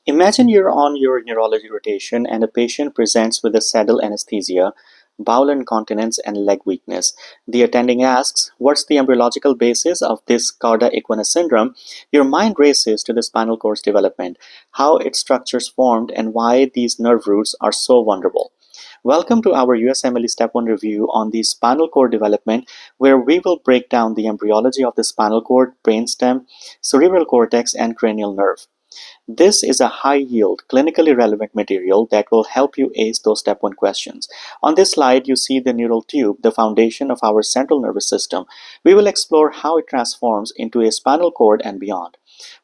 Imagine you're on your neurology rotation and a patient presents with a saddle anesthesia, bowel incontinence, and leg weakness. The attending asks, "What's the embryological basis of this cauda equina syndrome?" Your mind races to the spinal cord's development, how its structures formed, and why these nerve roots are so vulnerable. Welcome to our USMLE Step 1 review on the spinal cord development, where we will break down the embryology of the spinal cord, brainstem, cerebral cortex, and cranial nerve. This is a high-yield, clinically relevant material that will help you ace those Step 1 questions. On this slide, you see the neural tube, the foundation of our central nervous system. We will explore how it transforms into a spinal cord and beyond.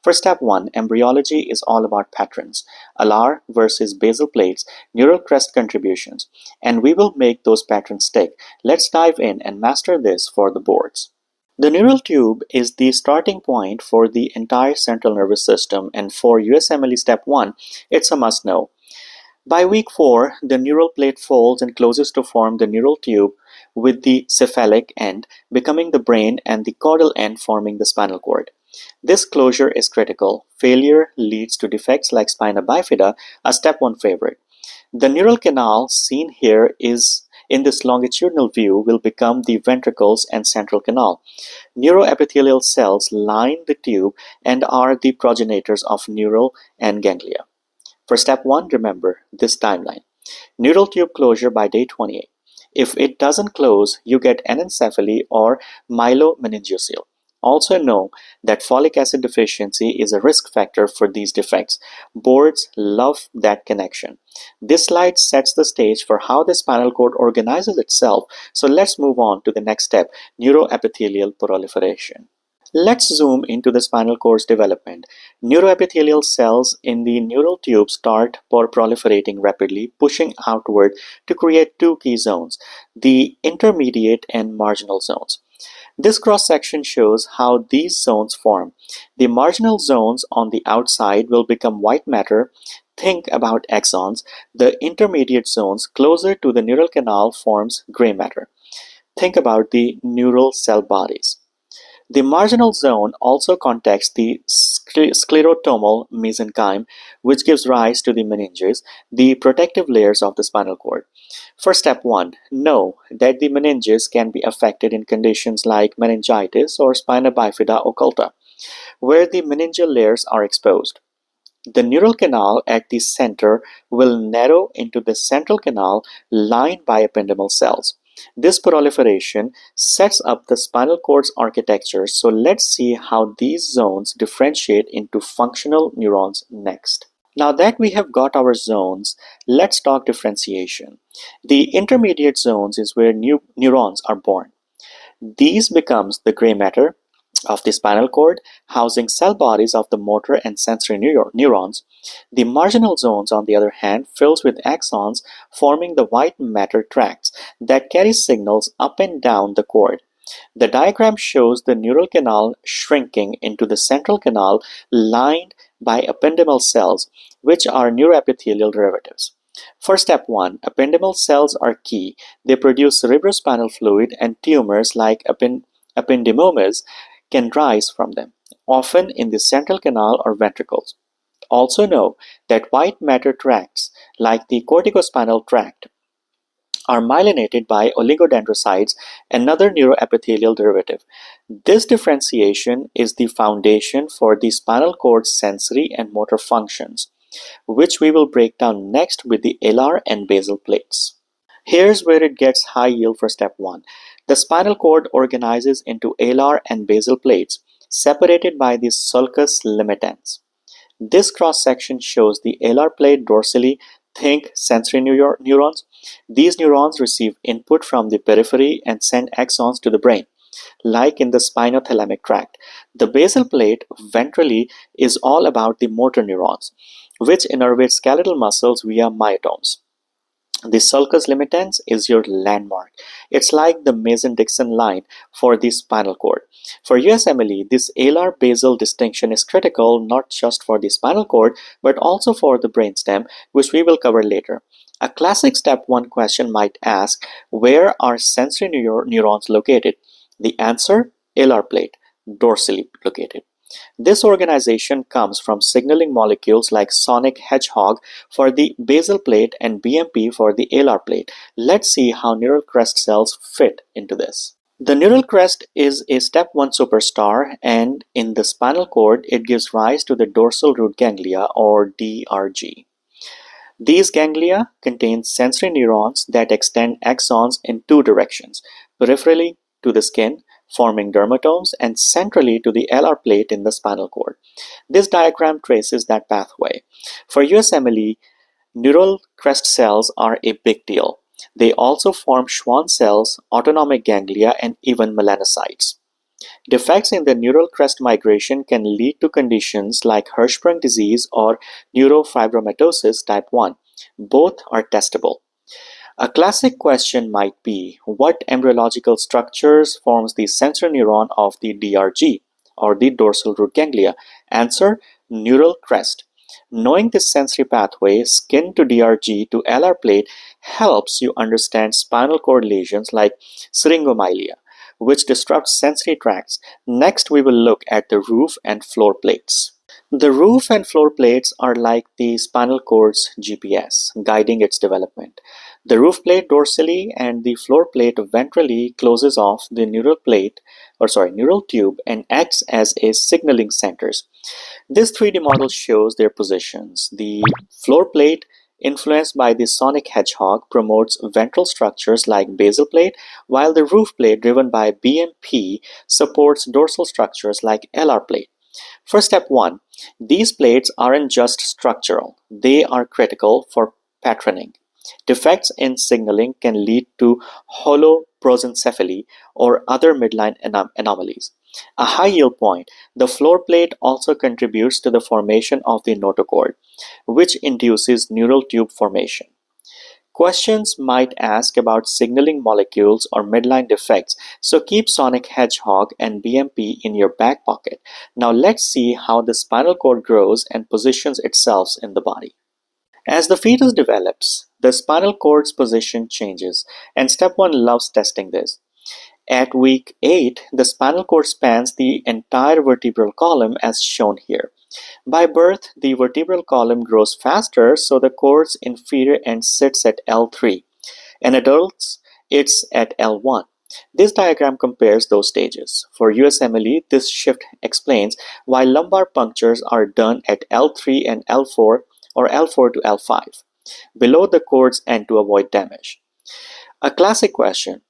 For Step 1, embryology is all about patterns, alar versus basal plates, neural crest contributions, and we will make those patterns stick. Let's dive in and master this for the boards. The neural tube is the starting point for the entire central nervous system, and for USMLE Step 1, it's a must-know. By week 4, the neural plate folds and closes to form the neural tube, with the cephalic end becoming the brain and the caudal end forming the spinal cord. This closure is critical. Failure leads to defects like spina bifida, a Step 1 favorite. The neural canal seen here in this longitudinal view will become the ventricles and central canal. Neuroepithelial cells line the tube and are the progenitors of neural and ganglia. For Step 1, remember this timeline. Neural tube closure by day 28. If it doesn't close, you get anencephaly or myelomeningocele. Also know that folic acid deficiency is a risk factor for these defects. Boards love that connection. This slide sets the stage for how the spinal cord organizes itself, so let's move on to the next step, neuroepithelial proliferation. Let's zoom into the spinal cord's development. Neuroepithelial cells in the neural tube start proliferating rapidly, pushing outward to create two key zones, the intermediate and marginal zones. This cross-section shows how these zones form. The marginal zones on the outside will become white matter. Think about axons. The intermediate zones closer to the neural canal forms gray matter. Think about the neural cell bodies. The marginal zone also contacts the sclerotomal mesenchyme, which gives rise to the meninges, the protective layers of the spinal cord. For Step 1, know that the meninges can be affected in conditions like meningitis or spina bifida occulta, where the meningeal layers are exposed. The neural canal at the center will narrow into the central canal lined by ependymal cells. This proliferation sets up the spinal cord's architecture, so let's see how these zones differentiate into functional neurons next. Now that we have got our zones, let's talk differentiation. The intermediate zones is where neurons are born. These becomes the gray matter of the spinal cord, housing cell bodies of the motor and sensory neurons. The marginal zones, on the other hand, fills with axons, forming the white matter tracts that carry signals up and down the cord. The diagram shows the neural canal shrinking into the central canal lined by ependymal cells, which are neuroepithelial derivatives. For Step 1, ependymal cells are key. They produce cerebrospinal fluid, and tumors like ependymomas can rise from them, often in the central canal or ventricles. Also know that white matter tracts, like the corticospinal tract, are myelinated by oligodendrocytes, another neuroepithelial derivative. This differentiation is the foundation for the spinal cord's sensory and motor functions, which we will break down next with the alar and basal plates. Here's where it gets high yield for Step 1. The spinal cord organizes into alar and basal plates, separated by the sulcus limitans. This cross-section shows the alar plate dorsally. Think sensory neurons. These neurons receive input from the periphery and send axons to the brain, like in the spinothalamic tract. The basal plate ventrally is all about the motor neurons, which innervate skeletal muscles via myotomes. The sulcus limitans is your landmark. It's like the Mason-Dixon line for the spinal cord. For USMLE, this alar-basal distinction is critical not just for the spinal cord, but also for the brainstem, which we will cover later. A classic Step 1 question might ask, where are sensory neurons located? The answer, alar plate, dorsally located. This organization comes from signaling molecules like sonic hedgehog for the basal plate and BMP for the alar plate. Let's see how neural crest cells fit into this. The neural crest is a step 1 superstar, and in the spinal cord it gives rise to the dorsal root ganglia or DRG. These ganglia contain sensory neurons that extend axons in two directions, peripherally to the skin, forming dermatomes, and centrally to the alar plate in the spinal cord. This diagram traces that pathway. For USMLE, neural crest cells are a big deal. They also form Schwann cells, autonomic ganglia, and even melanocytes. Defects in the neural crest migration can lead to conditions like Hirschsprung disease or neurofibromatosis type 1. Both are testable. A classic question might be, what embryological structures forms the sensory neuron of the DRG or the dorsal root ganglia? Answer, neural crest. Knowing this sensory pathway, skin to DRG to alar plate, helps you understand spinal cord lesions like syringomyelia, which disrupt sensory tracts. Next, we will look at the roof and floor plates. The roof and floor plates are like the spinal cord's GPS, guiding its development. The roof plate dorsally and the floor plate ventrally closes off the neural tube and acts as a signaling centers. This 3D model shows their positions. The floor plate, influenced by the sonic hedgehog, promotes ventral structures like basal plate, while the roof plate, driven by BMP, supports dorsal structures like alar plate. For step 1, these plates aren't just structural, they are critical for patterning. Defects in signaling can lead to hollow prosencephaly or other midline anomalies. A high yield point, the floor plate also contributes to the formation of the notochord, which induces neural tube formation. Questions might ask about signaling molecules or midline defects, so keep sonic hedgehog and BMP in your back pocket. Now let's see how the spinal cord grows and positions itself in the body. As the fetus develops, the spinal cord's position changes, and step 1 loves testing this. At week 8, the spinal cord spans the entire vertebral column as shown here. By birth, the vertebral column grows faster, so the cord's inferior end sits at L3. In adults, it's at L1. This diagram compares those stages. For USMLE, this shift explains why lumbar punctures are done at L3 and L4 or L4 to L5, below the cord's end to avoid damage. A classic question,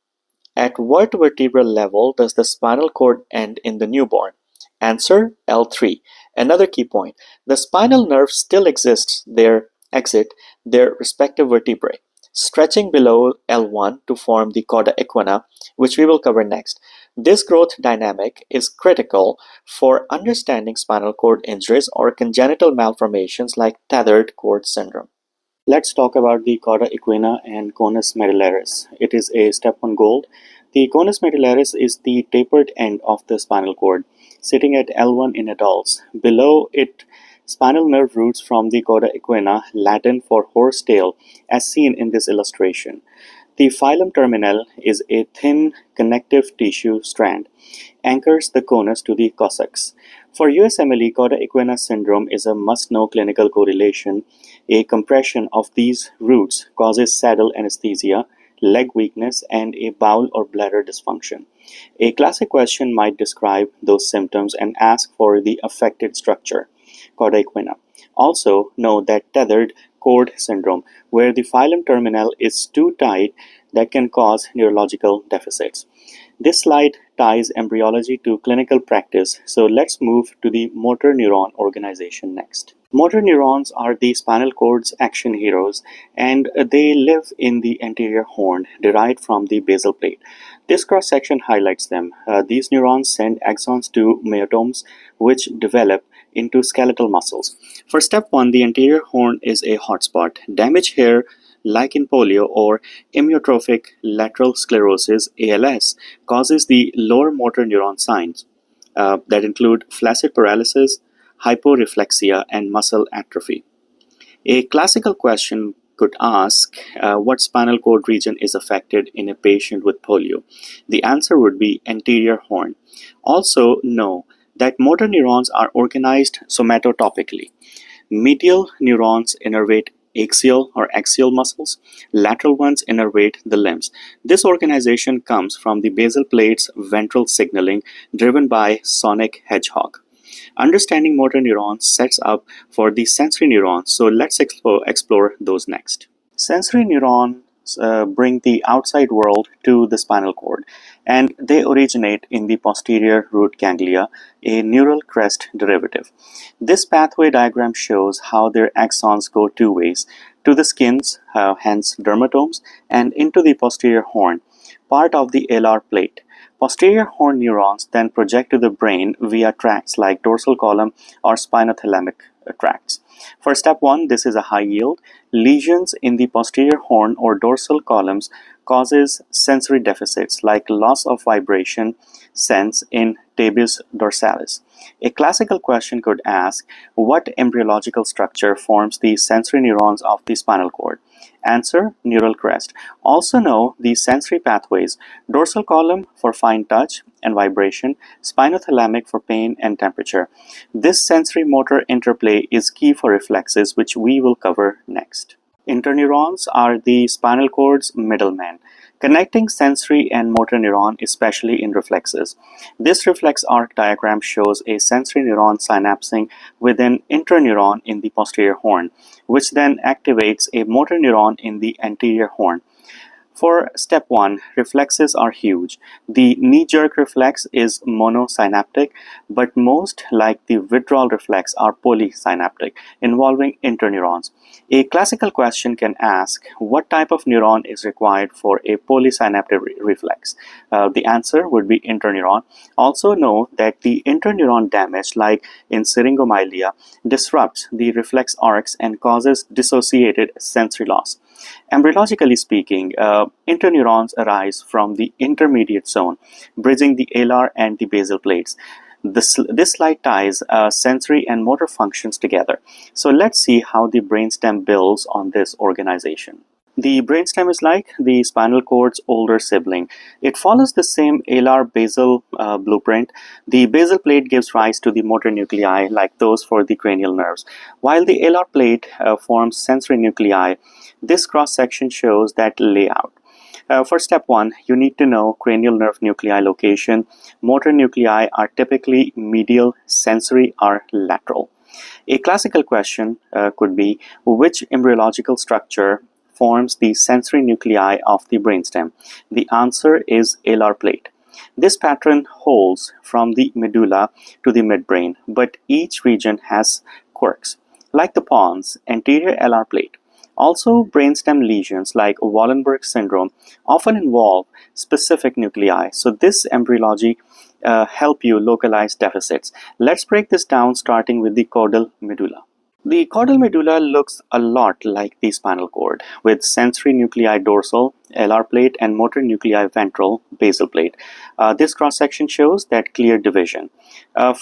at what vertebral level does the spinal cord end in the newborn? Answer, L3. Another key point, the spinal nerves still exit their respective vertebrae, stretching below L1 to form the cauda equina, which we will cover next. This growth dynamic is critical for understanding spinal cord injuries or congenital malformations like tethered cord syndrome. Let's talk about the cauda equina and conus medullaris. It is a step 1 gold. The conus medullaris is the tapered end of the spinal cord, sitting at L1 in adults. Below it, spinal nerve roots from the cauda equina, Latin for horse tail, as seen in this illustration. The filum terminal is a thin connective tissue strand, anchors the conus to the coccyx. For USMLE, cauda equina syndrome is a must-know clinical correlation. A compression of these roots causes saddle anesthesia, leg weakness, and a bowel or bladder dysfunction. A classic question might describe those symptoms and ask for the affected structure, cauda equina. Also, know that tethered cord syndrome, where the filum terminal is too tight, that can cause neurological deficits. This slide ties embryology to clinical practice, so let's move to the motor neuron organization next. Motor neurons are the spinal cord's action heroes, and they live in the anterior horn, derived from the basal plate. This cross-section highlights them. These neurons send axons to myotomes, which develop into skeletal muscles. For step 1, the anterior horn is a hotspot. Damage here, like in polio or amyotrophic lateral sclerosis (ALS), causes the lower motor neuron signs that include flaccid paralysis, hyporeflexia, and muscle atrophy. A classical question could ask what spinal cord region is affected in a patient with polio. The answer would be anterior horn. Also know that motor neurons are organized somatotopically. Medial neurons innervate axial muscles, lateral ones innervate the limbs. This organization comes from the basal plate's ventral signaling driven by sonic hedgehog. Understanding motor neurons sets up for the sensory neurons, so let's explore those next. Sensory neurons bring the outside world to the spinal cord, and they originate in the posterior root ganglia, a neural crest derivative. This pathway diagram shows how their axons go two ways, to the skins, hence dermatomes, and into the posterior horn, part of the alar plate. Posterior horn neurons then project to the brain via tracts like dorsal column or spinothalamic tracts. For step 1, this is a high yield. Lesions in the posterior horn or dorsal columns causes sensory deficits like loss of vibration sense in tabes dorsalis. A classical question could ask, what embryological structure forms the sensory neurons of the spinal cord? Answer, neural crest. Also know the sensory pathways: dorsal column for fine touch and vibration, spinothalamic for pain and temperature. This sensory motor interplay is key for reflexes, which we will cover next. Interneurons are the spinal cord's middleman, connecting sensory and motor neuron, especially in reflexes. This reflex arc diagram shows a sensory neuron synapsing with an interneuron in the posterior horn, which then activates a motor neuron in the anterior horn. For step 1, reflexes are huge. The knee-jerk reflex is monosynaptic, but most, like the withdrawal reflex, are polysynaptic, involving interneurons. A classical question can ask, what type of neuron is required for a polysynaptic reflex? The answer would be interneuron. Also know that the interneuron damage, like in syringomyelia, disrupts the reflex arcs and causes dissociated sensory loss. Embryologically speaking, interneurons arise from the intermediate zone, bridging the alar and the basal plates. This slide ties sensory and motor functions together. So let's see how the brainstem builds on this organization. The brainstem is like the spinal cord's older sibling. It follows the same alar basal blueprint. The basal plate gives rise to the motor nuclei like those for the cranial nerves, while the alar plate forms sensory nuclei. This cross-section shows that layout. For step 1, you need to know cranial nerve nuclei location. Motor nuclei are typically medial, sensory are lateral. A classical question could be, which embryological structure forms the sensory nuclei of the brainstem? The answer is alar plate. This pattern holds from the medulla to the midbrain, but each region has quirks. Like the pons, anterior alar plate. Also, brainstem lesions like Wallenberg syndrome often involve specific nuclei, so this embryology help you localize deficits. Let's break this down, starting with the caudal medulla. The caudal medulla looks a lot like the spinal cord, with sensory nuclei dorsal, alar plate, and motor nuclei ventral, basal plate. This cross-section shows that clear division.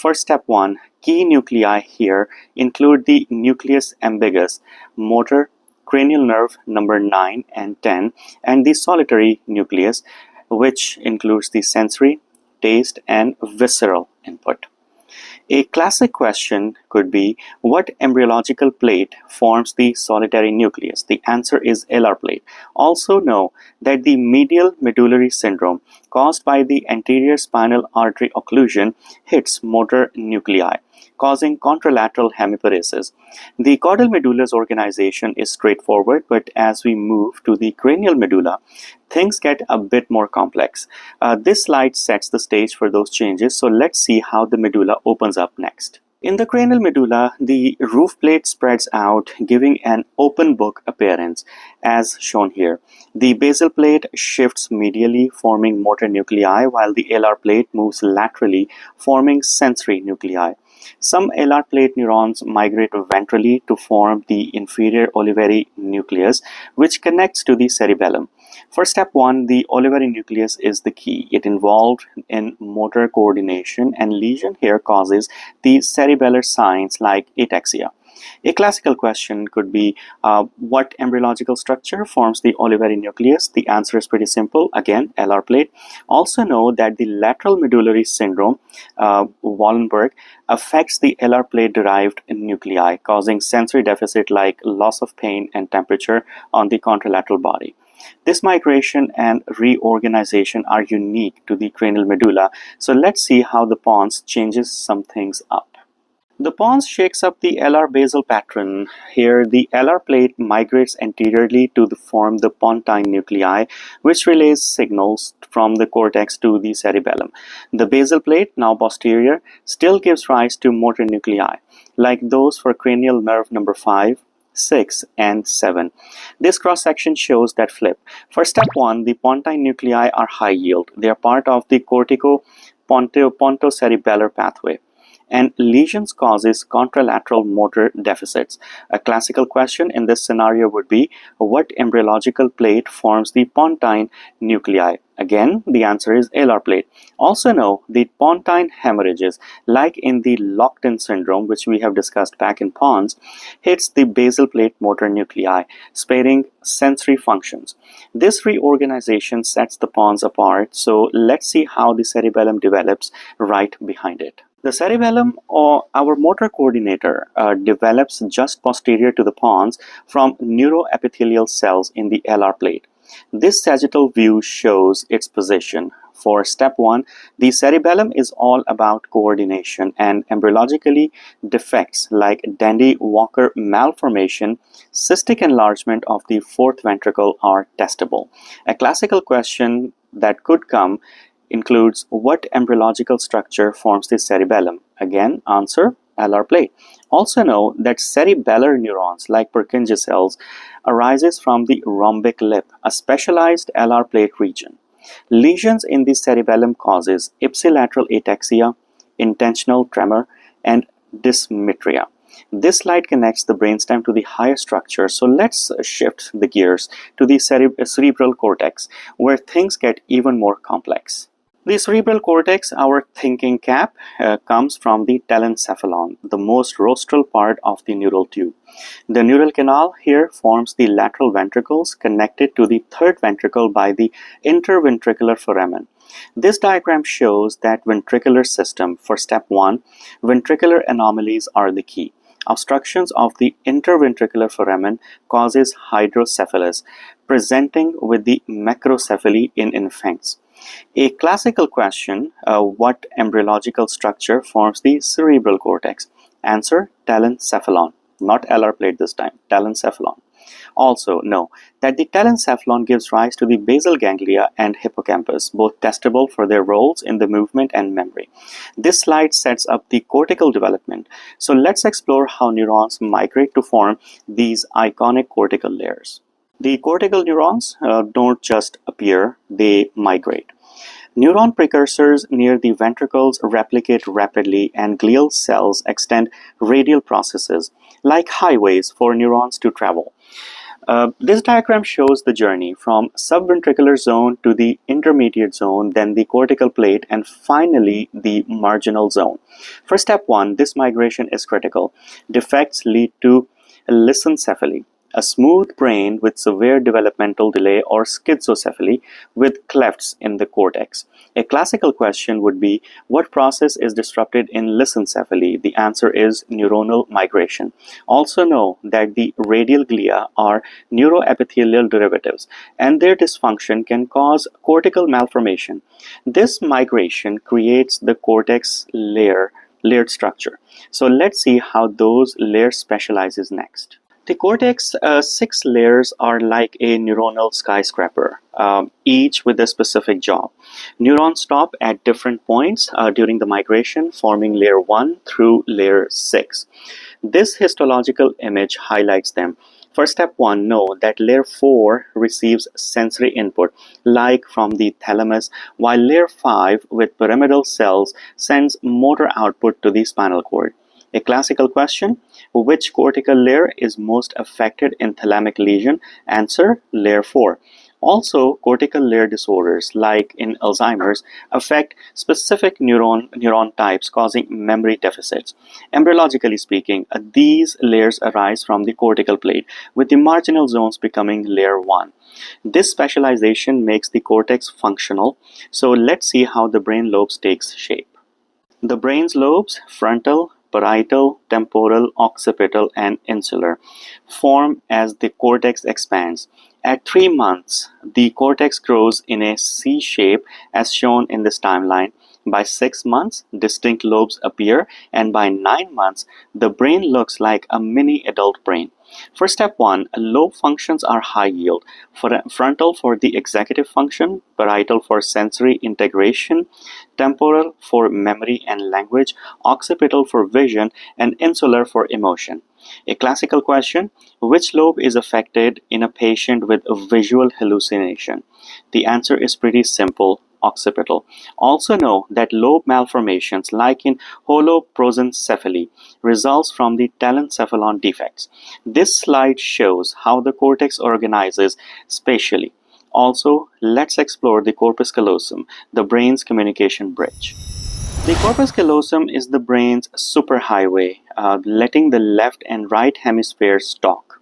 For step 1, key nuclei here include the nucleus ambiguus, motor, cranial nerve number 9 and 10, and the solitary nucleus, which includes the sensory, taste, and visceral input. A classic question could be, what embryological plate forms the solitary nucleus? The answer is alar plate. Also know that the medial medullary syndrome caused by the anterior spinal artery occlusion hits motor nuclei, causing contralateral hemiparesis. The caudal medulla's organization is straightforward, but as we move to the cranial medulla, things get a bit more complex. This slide sets the stage for those changes, so let's see how the medulla opens up next. In the cranial medulla, the roof plate spreads out, giving an open book appearance, as shown here. The basal plate shifts medially, forming motor nuclei, while the alar plate moves laterally, forming sensory nuclei. Some alar plate neurons migrate ventrally to form the inferior olivary nucleus, which connects to the cerebellum. For step 1, the olivary nucleus is the key. It involved in motor coordination, and lesion here causes the cerebellar signs like ataxia. A classical question could be, what embryological structure forms the olivary nucleus? The answer is pretty simple. Again, alar plate. Also know that the lateral medullary syndrome, Wallenberg, affects the alar plate derived nuclei, causing sensory deficit like loss of pain and temperature on the contralateral body. This migration and reorganization are unique to the cranial medulla. So let's see how the pons changes some things up. The pons shakes up the alar basal pattern. Here, the alar plate migrates anteriorly to form the pontine nuclei, which relays signals from the cortex to the cerebellum. The basal plate, now posterior, still gives rise to motor nuclei, like those for cranial nerve number 5, 6, and 7. This cross-section shows that flip. For step 1, the pontine nuclei are high yield. They are part of the cortico-pontocerebellar pathway, and lesions causes contralateral motor deficits. A classical question in this scenario would be, what embryological plate forms the pontine nuclei? Again, the answer is alar plate. Also know the pontine hemorrhages, like in the locked-in syndrome, which we have discussed back in pons, hits the basal plate motor nuclei, sparing sensory functions. This reorganization sets the pons apart, so let's see how the cerebellum develops right behind it. The cerebellum, or our motor coordinator, develops just posterior to the pons from neuroepithelial cells in the alar plate. This sagittal view shows its position. For step 1, the cerebellum is all about coordination, and embryologically defects like Dandy-Walker malformation, cystic enlargement of the fourth ventricle are testable. A classical question that could come includes, what embryological structure forms the cerebellum? Again, answer alar plate. Also know that cerebellar neurons like Purkinje cells arises from the rhombic lip, a specialized alar plate region. Lesions in the cerebellum causes ipsilateral ataxia, intentional tremor, and dysmetria. This slide connects the brainstem to the higher structure, so let's shift the gears to the cerebral cortex, where things get even more complex. The cerebral cortex, our thinking cap, comes from the telencephalon, the most rostral part of the neural tube. The neural canal here forms the lateral ventricles connected to the third ventricle by the interventricular foramen. This diagram shows that ventricular system. For step 1, ventricular anomalies are the key. Obstructions of the interventricular foramen causes hydrocephalus, presenting with the macrocephaly in infants. A classical question, what embryological structure forms the cerebral cortex? Answer, telencephalon. Not alar plate this time, telencephalon. Also know that the telencephalon gives rise to the basal ganglia and hippocampus, both testable for their roles in the movement and memory. This slide sets up the cortical development. So let's explore how neurons migrate to form these iconic cortical layers. The cortical neurons don't just appear, they migrate. Neuron precursors near the ventricles replicate rapidly, and glial cells extend radial processes like highways for neurons to travel. This diagram shows the journey from subventricular zone to the intermediate zone, then the cortical plate, and finally the marginal zone. For step 1, this migration is critical. Defects lead to lissencephaly, a smooth brain with severe developmental delay, or schizocephaly with clefts in the cortex. A classical question would be, what process is disrupted in lissencephaly? The answer is neuronal migration. Also know that the radial glia are neuroepithelial derivatives, and their dysfunction can cause cortical malformation. This migration creates the cortex layered structure. So let's see how those layers specializes next. The cortex 6 layers are like a neuronal skyscraper, each with a specific job. Neurons stop at different points during the migration, forming layer 1 through layer 6. This histological image highlights them. For step 1, know that layer 4 receives sensory input, like from the thalamus, while layer 5 with pyramidal cells sends motor output to the spinal cord. A classical question, which cortical layer is most affected in thalamic lesion? Answer, layer 4. Also, cortical layer disorders, like in Alzheimer's, affect specific neuron types, causing memory deficits. Embryologically speaking, these layers arise from the cortical plate, with the marginal zones becoming layer 1. This specialization makes the cortex functional. So let's see how the brain lobes takes shape. The brain's lobes, frontal, parietal, temporal, occipital, and insular, form as the cortex expands. At 3 months, the cortex grows in a C shape as shown in this timeline. By 6 months, distinct lobes appear, and by 9 months, the brain looks like a mini adult brain. For step 1, lobe functions are high yield. Frontal for the executive function, parietal for sensory integration, temporal for memory and language, occipital for vision, and insular for emotion. A classical question: which lobe is affected in a patient with a visual hallucination? The answer is pretty simple: occipital. Also know that lobe malformations, like in holoprosencephaly, results from the Telencephalon defects. This slide shows how the cortex organizes spatially. Also, let's explore the corpus callosum, the brain's communication bridge. The corpus callosum is the brain's superhighway, letting the left and right hemispheres talk.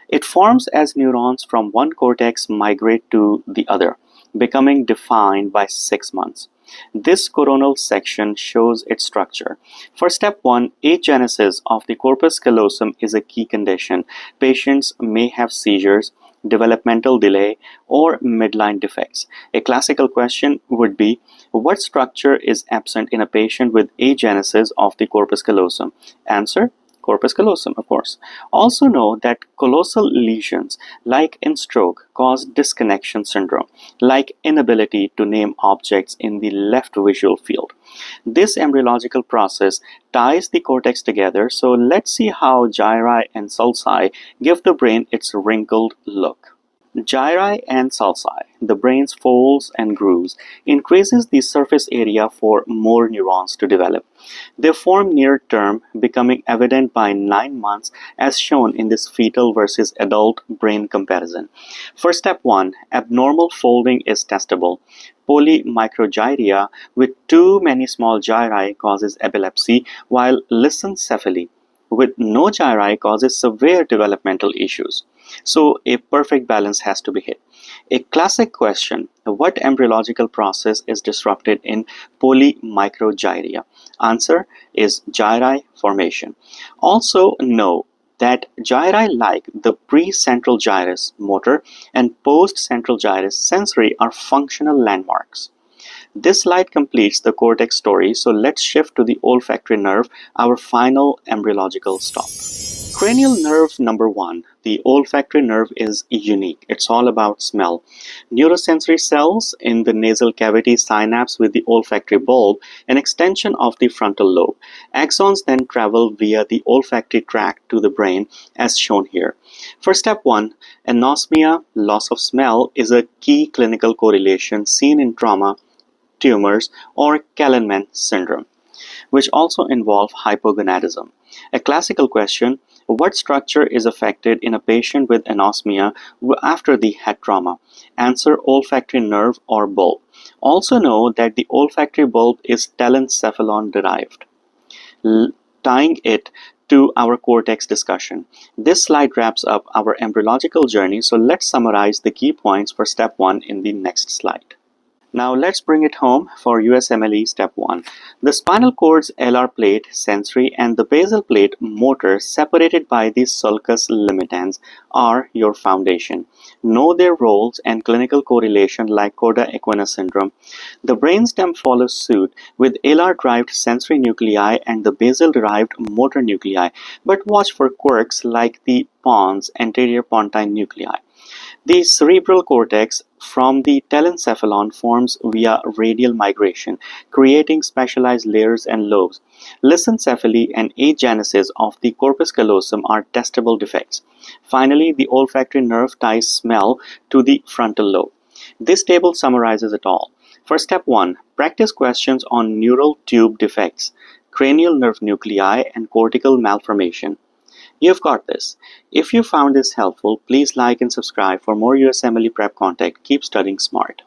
It forms as neurons from one cortex migrate to the other, becoming defined by 6 months. This coronal section shows its structure. For step 1, agenesis of the corpus callosum is a key condition. Patients may have seizures, developmental delay, or midline defects. A classical question would be: what structure is absent in a patient with agenesis of the corpus callosum? Answer: corpus callosum, of course. Also know that callosal lesions, like in stroke, cause disconnection syndrome, like inability to name objects in the left visual field. This embryological process ties the cortex together, so let's see how gyri and sulci give the brain its wrinkled look. Gyri and sulci, the brain's folds and grooves, increases the surface area for more neurons to develop. They form near term, becoming evident by 9 months, as shown in this fetal versus adult brain comparison. For step 1, abnormal folding is testable. Polymicrogyria with too many small gyri causes epilepsy, while lissencephaly with no gyri causes severe developmental issues. So a perfect balance has to be hit. A classic question: what embryological process is disrupted in polymicrogyria? Answer is gyri formation. Also know that gyri, like the pre-central gyrus motor and post-central gyrus sensory, are functional landmarks. This slide completes the cortex story, so let's shift to the olfactory nerve, our final embryological stop. Cranial nerve number 1, the olfactory nerve, is unique. It's all about smell. Neurosensory cells in the nasal cavity synapse with the olfactory bulb, an extension of the frontal lobe. Axons then travel via the olfactory tract to the brain, as shown here. For step 1, anosmia, loss of smell, is a key clinical correlation seen in trauma, tumors, or Kallmann syndrome, which also involve hypogonadism. A classical question: what structure is affected in a patient with anosmia after the head trauma? Answer: olfactory nerve or bulb. Also know that the olfactory bulb is Telencephalon derived, tying it to our cortex discussion. This slide wraps up our embryological journey, so let's summarize the key points for step 1 in the next slide. Now let's bring it home for USMLE Step 1. The spinal cord's alar plate, sensory, and the basal plate, motor, separated by the sulcus limitans, are your foundation. Know their roles and clinical correlation, like cauda equina syndrome. The brainstem follows suit with alar-derived sensory nuclei and the basal-derived motor nuclei, but watch for quirks like the pons, anterior pontine nuclei. The cerebral cortex from the telencephalon forms via radial migration, creating specialized layers and lobes. Lissencephaly and agenesis of the corpus callosum are testable defects. Finally, the olfactory nerve ties smell to the frontal lobe. This table summarizes it all. For step 1, practice questions on neural tube defects, cranial nerve nuclei, and cortical malformation. You've got this. If you found this helpful, please like and subscribe for more USMLE prep content. Keep studying smart.